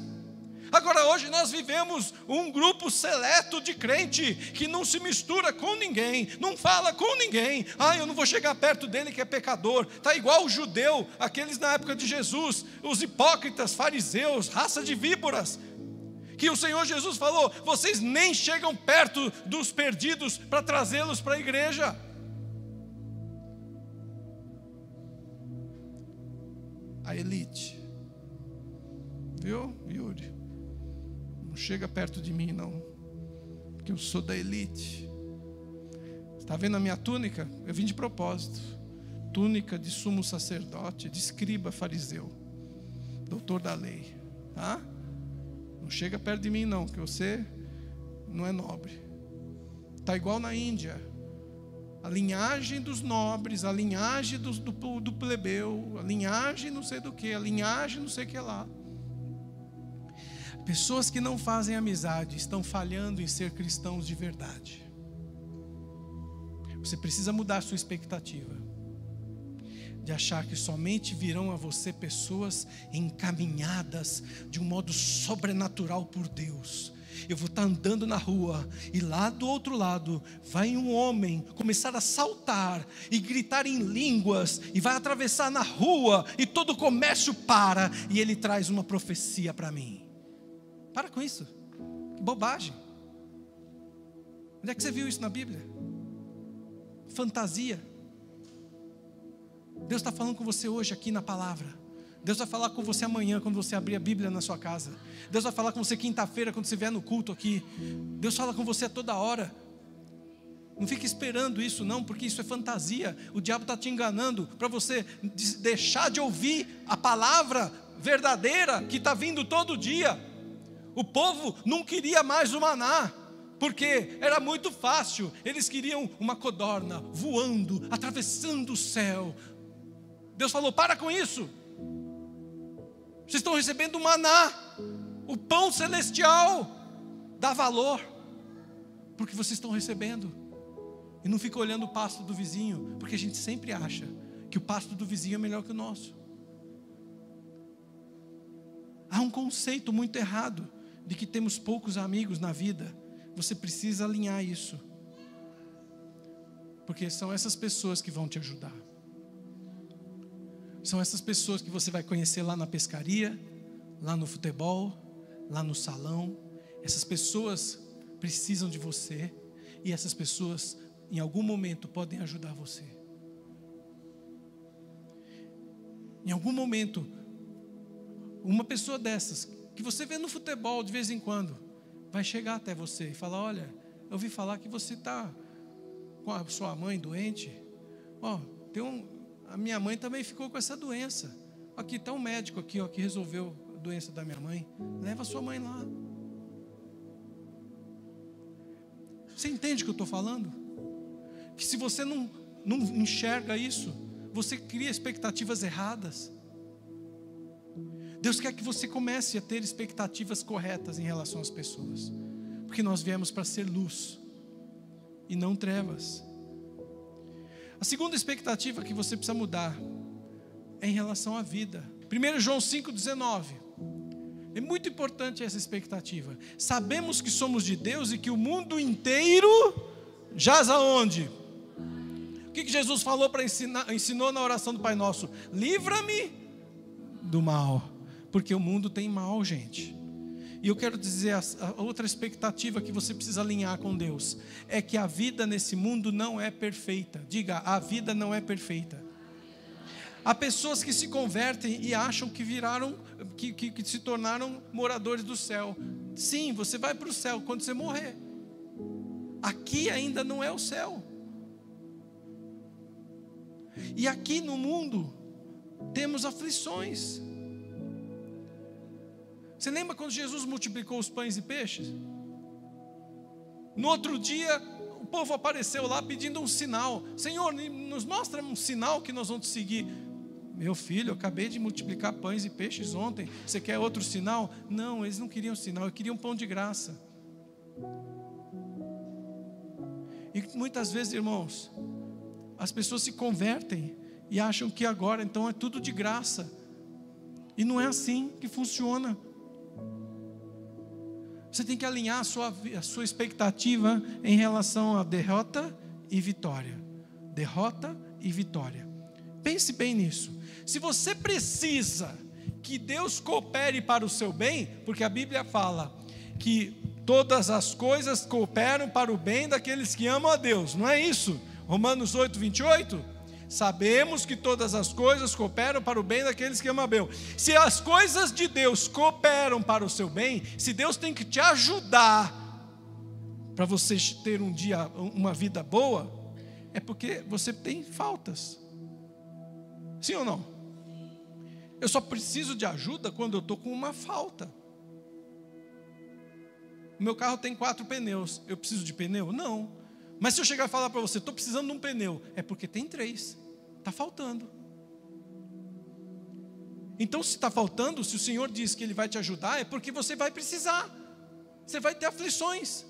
Agora hoje nós vivemos um grupo seleto de crente que não se mistura com ninguém, não fala com ninguém. Eu não vou chegar perto dele que é pecador. Está igual o judeu, aqueles na época de Jesus, os hipócritas, fariseus, raça de víboras, que o Senhor Jesus falou, vocês nem chegam perto dos perdidos para trazê-los para a igreja. A elite, viu, Yuri? Não chega perto de mim não, porque eu sou da elite. Está vendo a minha túnica? Eu vim de propósito. Túnica de sumo sacerdote, de escriba fariseu, doutor da lei, tá? Não chega perto de mim não, que você não é nobre. Está igual na Índia, a linhagem dos nobres, a linhagem do plebeu, a linhagem não sei do que, a linhagem não sei o que lá. Pessoas que não fazem amizade estão falhando em ser cristãos de verdade. Você precisa mudar a sua expectativa de achar que somente virão a você pessoas encaminhadas de um modo sobrenatural por Deus. Eu vou estar andando na rua e lá do outro lado vai um homem começar a saltar e gritar em línguas e vai atravessar na rua e todo o comércio para e ele traz uma profecia para mim. Para com isso, que bobagem. Onde é que você viu isso na Bíblia? Fantasia. Deus está falando com você hoje aqui na palavra. Deus vai falar com você amanhã quando você abrir a Bíblia na sua casa. Deus vai falar com você quinta-feira quando você vier no culto aqui. Deus fala com você a toda hora. Não fique esperando isso não, porque isso é fantasia. O diabo está te enganando para você deixar de ouvir a palavra verdadeira que está vindo todo dia. O povo não queria mais o maná, porque era muito fácil. Eles queriam uma codorna voando, atravessando o céu. Deus falou, para com isso. Vocês estão recebendo o maná, o pão celestial. Dá valor, porque vocês estão recebendo. E não fica olhando o pasto do vizinho, porque a gente sempre acha que o pasto do vizinho é melhor que o nosso. Há um conceito muito errado de que temos poucos amigos na vida. Você precisa alinhar isso, porque são essas pessoas que vão te ajudar. São essas pessoas que você vai conhecer lá na pescaria, lá no futebol, lá no salão. Essas pessoas precisam de você, e essas pessoas em algum momento podem ajudar você. Em algum momento, uma pessoa dessas, que você vê no futebol de vez em quando, vai chegar até você e falar: olha, eu ouvi falar que você está com a sua mãe doente. A minha mãe também ficou com essa doença. Aqui está um médico aqui, que resolveu a doença da minha mãe. Leva a sua mãe lá. Você entende o que eu estou falando? Que se você não enxerga isso, você cria expectativas erradas. Deus quer que você comece a ter expectativas corretas em relação às pessoas, porque nós viemos para ser luz e não trevas. A segunda expectativa que você precisa mudar é em relação à vida. 1 João 5,19. É muito importante essa expectativa. Sabemos que somos de Deus e que o mundo inteiro jaz aonde? O que Jesus falou para ensinou na oração do Pai Nosso? Livra-me do mal. Porque o mundo tem mal, gente. E eu quero dizer, a outra expectativa que você precisa alinhar com Deus é que a vida nesse mundo não é perfeita. Diga, a vida não é perfeita. Há pessoas que se convertem e acham que viraram, que se tornaram moradores do céu. Sim, você vai para o céu quando você morrer. Aqui ainda não é o céu. E aqui no mundo temos aflições. Você lembra quando Jesus multiplicou os pães e peixes? No outro dia, o povo apareceu lá pedindo um sinal. Senhor, nos mostra um sinal que nós vamos te seguir. Meu filho, eu acabei de multiplicar pães e peixes ontem. Você quer outro sinal? Não, eles não queriam sinal, eles queriam pão de graça. E muitas vezes, irmãos, as pessoas se convertem e acham que agora, então, é tudo de graça. E não é assim que funciona. Você tem que alinhar a sua expectativa em relação a derrota e vitória. Derrota e vitória. Pense bem nisso. Se você precisa que Deus coopere para o seu bem, porque a Bíblia fala que todas as coisas cooperam para o bem daqueles que amam a Deus, não é isso? Romanos 8:28. Sabemos que todas as coisas cooperam para o bem daqueles que amam a Deus. Se as coisas de Deus cooperam para o seu bem, se Deus tem que te ajudar para você ter uma vida boa, é porque você tem faltas. Sim ou não? Eu só preciso de ajuda quando eu estou com uma falta. O meu carro tem 4 pneus. Eu preciso de pneu? Não. Mas se eu chegar e falar para você, estou precisando de um pneu, é porque tem 3. Está faltando. Então, se está faltando, se o Senhor diz que Ele vai te ajudar, é porque você vai precisar. Você vai ter aflições.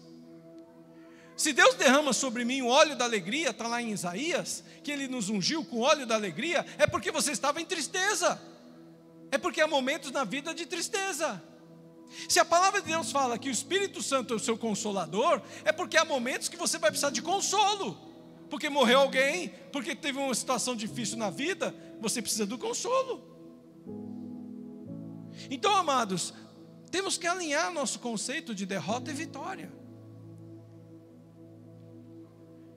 Se Deus derrama sobre mim o óleo da alegria, está lá em Isaías, que Ele nos ungiu com o óleo da alegria, é porque você estava em tristeza. É porque há momentos na vida de tristeza. Se a palavra de Deus fala que o Espírito Santo é o seu consolador, é porque há momentos que você vai precisar de consolo. Porque morreu alguém, porque teve uma situação difícil na vida, você precisa do consolo. Então, amados, temos que alinhar nosso conceito de derrota e vitória.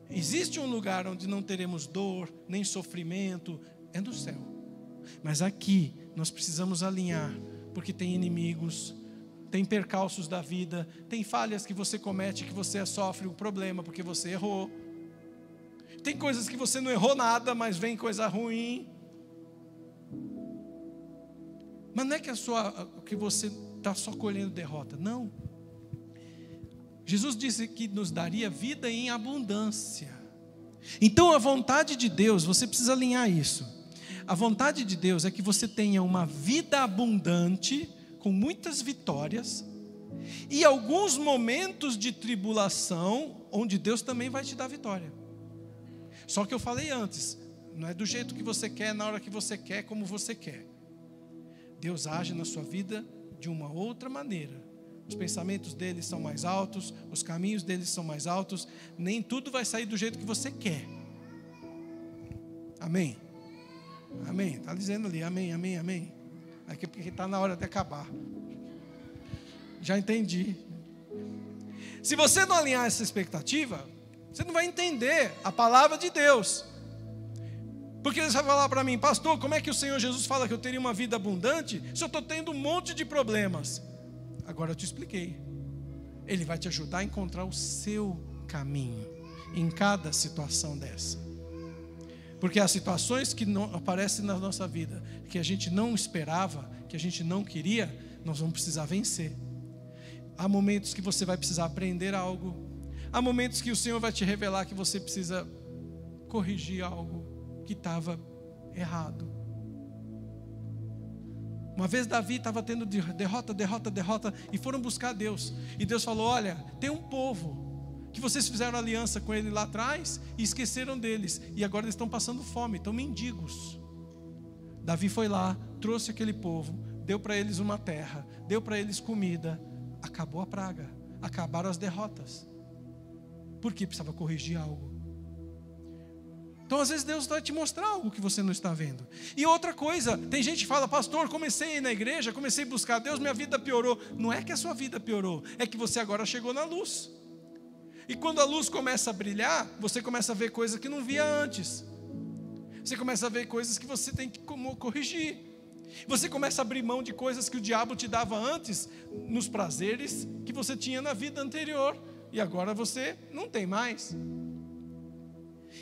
Existe um lugar onde não teremos dor, nem sofrimento, é no céu. Mas aqui nós precisamos alinhar, porque tem inimigos, tem percalços da vida, tem falhas que você comete, que você sofre um problema porque você errou. Tem coisas que você não errou nada, mas vem coisa ruim. Mas não é que você está só colhendo derrota, não. Jesus disse que nos daria vida em abundância. Então a vontade de Deus, você precisa alinhar isso. A vontade de Deus é que você tenha uma vida abundante, com muitas vitórias, e alguns momentos de tribulação, onde Deus também vai te dar vitória. Só que eu falei antes, não é do jeito que você quer, na hora que você quer, como você quer. Deus age na sua vida de uma outra maneira. Os pensamentos dele são mais altos, os caminhos dele são mais altos, nem tudo vai sair do jeito que você quer. Amém? Amém, está dizendo ali, amém, amém, amém. Aqui porque está na hora de acabar. Já entendi. Se você não alinhar essa expectativa, você não vai entender a palavra de Deus. Porque você vai falar para mim, pastor, como é que o Senhor Jesus fala que eu teria uma vida abundante se eu estou tendo um monte de problemas? Agora eu te expliquei. Ele vai te ajudar a encontrar o seu caminho em cada situação dessa. Porque as situações que não aparecem na nossa vida, que a gente não esperava, que a gente não queria, nós vamos precisar vencer. Há momentos que você vai precisar aprender algo. Há momentos que o Senhor vai te revelar que você precisa corrigir algo que estava errado. Uma vez Davi estava tendo derrota, e foram buscar Deus. E Deus falou, olha, tem um povo que vocês fizeram aliança com ele lá atrás e esqueceram deles. E agora eles estão passando fome, estão mendigos. Davi foi lá, trouxe aquele povo, deu para eles uma terra, deu para eles comida. Acabou a praga, acabaram as derrotas. Porque precisava corrigir algo. Então às vezes Deus vai te mostrar algo que você não está vendo. E outra coisa, tem gente que fala, pastor, comecei a ir na igreja, comecei a buscar Deus, minha vida piorou. Não é que a sua vida piorou, é que você agora chegou na luz. E quando a luz começa a brilhar, você começa a ver coisas que não via antes. Você começa a ver coisas que você tem que corrigir. Você começa a abrir mão de coisas que o diabo te dava antes, nos prazeres que você tinha na vida anterior. E agora você não tem mais.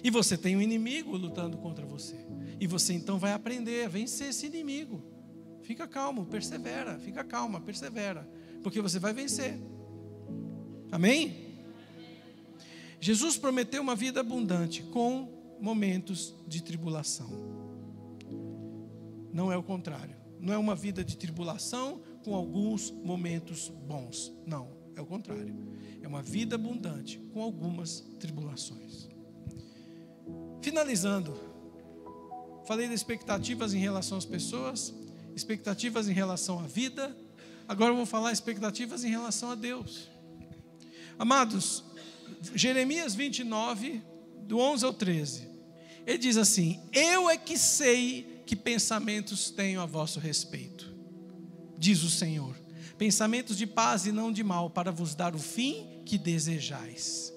E você tem um inimigo lutando contra você. E você então vai aprender a vencer esse inimigo. Fica calmo, persevera. Fica calma, persevera. Porque você vai vencer. Amém? Jesus prometeu uma vida abundante com momentos de tribulação. Não é o contrário. Não é uma vida de tribulação com alguns momentos bons. Não, é o contrário. É uma vida abundante com algumas tribulações. Finalizando, falei de expectativas em relação às pessoas, expectativas em relação à vida. Agora eu vou falar expectativas em relação a Deus. Amados, Jeremias 29, do 11 ao 13, ele diz assim: eu é que sei que pensamentos tenho a vosso respeito, diz o Senhor, pensamentos de paz e não de mal, para vos dar o fim que desejais.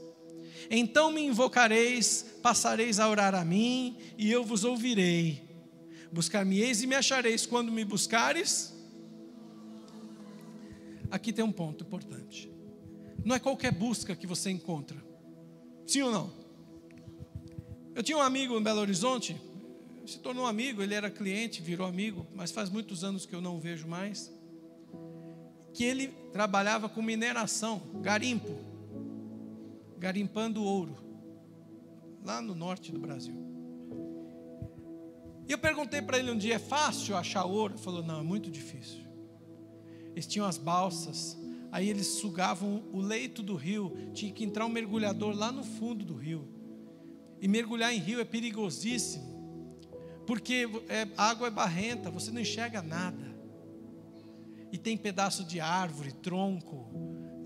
Então me invocareis, passareis a orar a mim, e eu vos ouvirei. Buscar-me-eis e me achareis quando me buscares. Aqui tem um ponto importante. Não é qualquer busca que você encontra. Sim ou não? Eu tinha um amigo em Belo Horizonte, se tornou amigo, ele era cliente, virou amigo, mas faz muitos anos que eu não o vejo mais. Que ele trabalhava com mineração, garimpo, garimpando ouro, lá no norte do Brasil. E eu perguntei para ele um dia, é fácil achar ouro? Ele falou, não, é muito difícil. Eles tinham as balsas, aí eles sugavam o leito do rio, tinha que entrar um mergulhador lá no fundo do rio. E mergulhar em rio é perigosíssimo, porque a água é barrenta, você não enxerga nada. E tem pedaço de árvore, tronco,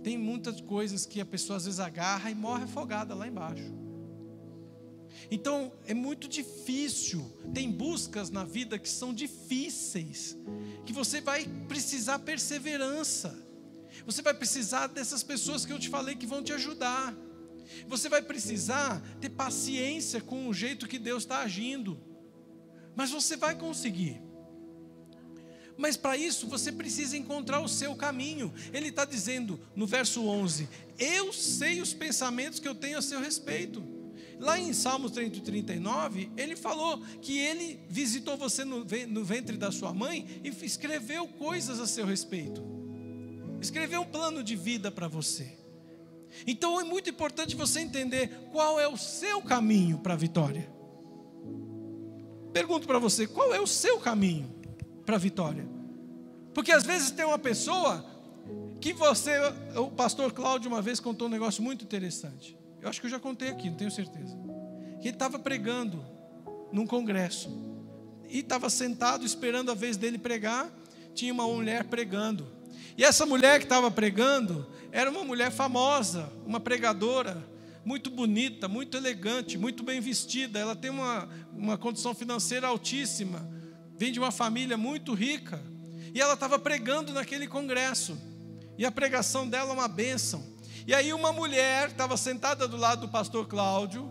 tem muitas coisas que a pessoa às vezes agarra e morre afogada lá embaixo. Então é muito difícil, tem buscas na vida que são difíceis, que você vai precisar perseverança, você vai precisar dessas pessoas que eu te falei que vão te ajudar, você vai precisar ter paciência com o jeito que Deus está agindo, mas você vai conseguir. Mas para isso você precisa encontrar o seu caminho. Ele está dizendo no verso 11, eu sei os pensamentos que eu tenho a seu respeito. Lá em Salmos 39, ele falou que ele visitou você no ventre da sua mãe e escreveu coisas a seu respeito. Escreveu um plano de vida para você. Então é muito importante você entender qual é o seu caminho para a vitória. Pergunto para você, qual é o seu caminho para a vitória? Porque às vezes tem uma pessoa que o pastor Cláudio uma vez contou um negócio muito interessante. Eu acho que eu já contei aqui, não tenho certeza. Que ele estava pregando num congresso. E estava sentado esperando a vez dele pregar. Tinha uma mulher pregando. E essa mulher que estava pregando era uma mulher famosa, uma pregadora, muito bonita, muito elegante, muito bem vestida. Ela tem uma condição financeira altíssima. Vem de uma família muito rica. E ela estava pregando naquele congresso. E a pregação dela é uma bênção. E aí uma mulher estava sentada do lado do pastor Cláudio,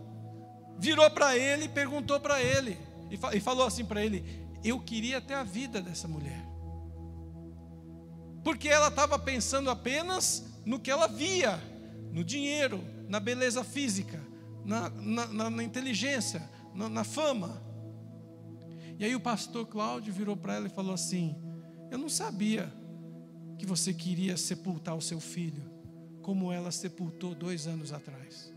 virou para ele e perguntou para ele, e falou assim para ele: eu queria ter a vida dessa mulher. Porque ela estava pensando apenas no que ela via, no dinheiro, na beleza física, na inteligência, na fama. E aí o pastor Cláudio virou para ela e falou assim: eu não sabia que você queria sepultar o seu filho, como ela sepultou 2 anos atrás.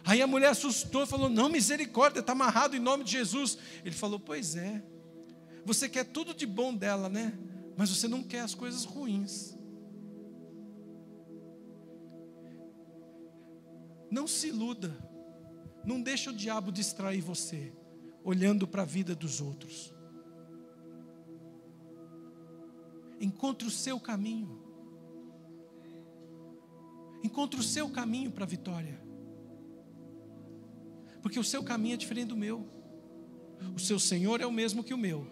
Aí a mulher assustou e falou: não, misericórdia, está amarrado em nome de Jesus. Ele falou: pois é, você quer tudo de bom dela, né? Mas você não quer as coisas ruins. Não se iluda, não deixa o diabo distrair você, olhando para a vida dos outros. Encontre o seu caminho. Encontre o seu caminho para a vitória. Porque o seu caminho é diferente do meu. O seu Senhor é o mesmo que o meu.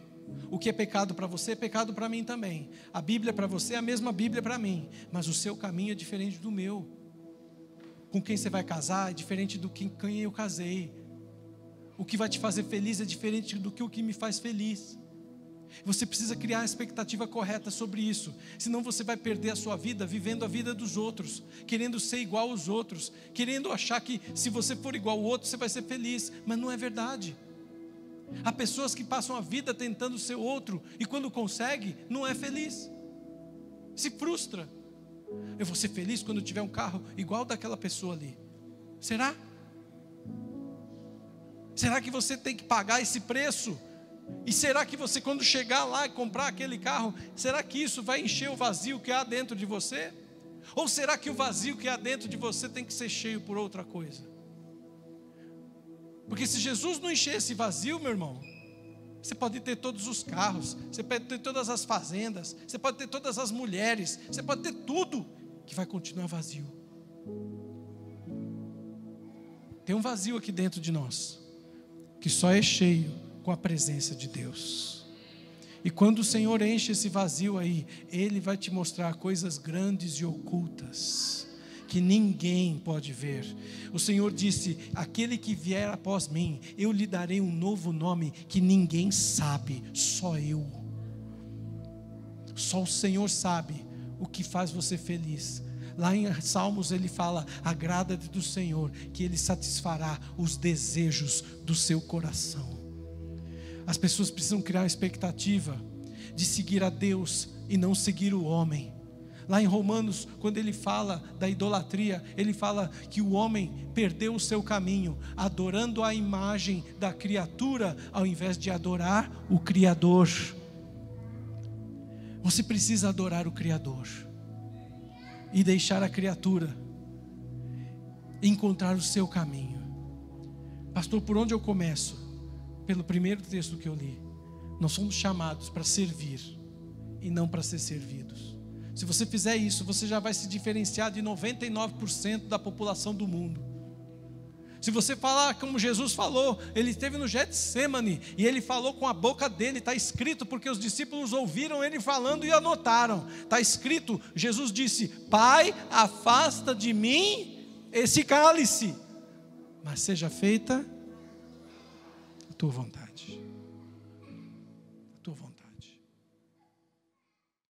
O que é pecado para você é pecado para mim também. A Bíblia para você é a mesma Bíblia para mim. Mas o seu caminho é diferente do meu. Com quem você vai casar é diferente do que quem eu casei. O que vai te fazer feliz é diferente do que o que me faz feliz. Você precisa criar a expectativa correta sobre isso. Senão você vai perder a sua vida vivendo a vida dos outros, querendo ser igual aos outros, querendo achar que se você for igual ao outro você vai ser feliz. Mas não é verdade. Há pessoas que passam a vida tentando ser outro e quando consegue, não é feliz. Se frustra. Eu vou ser feliz quando tiver um carro igual daquela pessoa ali. Será? Será que você tem que pagar esse preço? E será que você, quando chegar lá e comprar aquele carro, será que isso vai encher o vazio que há dentro de você? Ou será que o vazio que há dentro de você tem que ser cheio por outra coisa? Porque se Jesus não encher esse vazio, meu irmão, você pode ter todos os carros, você pode ter todas as fazendas, você pode ter todas as mulheres, você pode ter tudo, que vai continuar vazio. Tem um vazio aqui dentro de nós, que só é cheio com a presença de Deus. E quando o Senhor enche esse vazio aí, Ele vai te mostrar coisas grandes e ocultas, que ninguém pode ver. O Senhor disse: aquele que vier após mim, eu lhe darei um novo nome, que ninguém sabe, só eu. Só o Senhor sabe o que faz você feliz. Lá em Salmos ele fala: agrada-te do Senhor, que Ele satisfará os desejos do seu coração. As pessoas precisam criar a expectativa de seguir a Deus e não seguir o homem. Lá em Romanos, quando ele fala da idolatria, ele fala que o homem perdeu o seu caminho, adorando a imagem da criatura, ao invés de adorar o Criador. Você precisa adorar o Criador e deixar a criatura encontrar o seu caminho. Pastor, por onde eu começo? Pelo primeiro texto que eu li. Nós somos chamados para servir e não para ser servidos. Se você fizer isso, você já vai se diferenciar de 99% da população do mundo. Se você falar como Jesus falou, Ele esteve no Getsemane e Ele falou com a boca dele, está escrito, porque os discípulos ouviram Ele falando e anotaram. Está escrito, Jesus disse: Pai, afasta de mim esse cálice, mas seja feita a tua vontade. A tua vontade.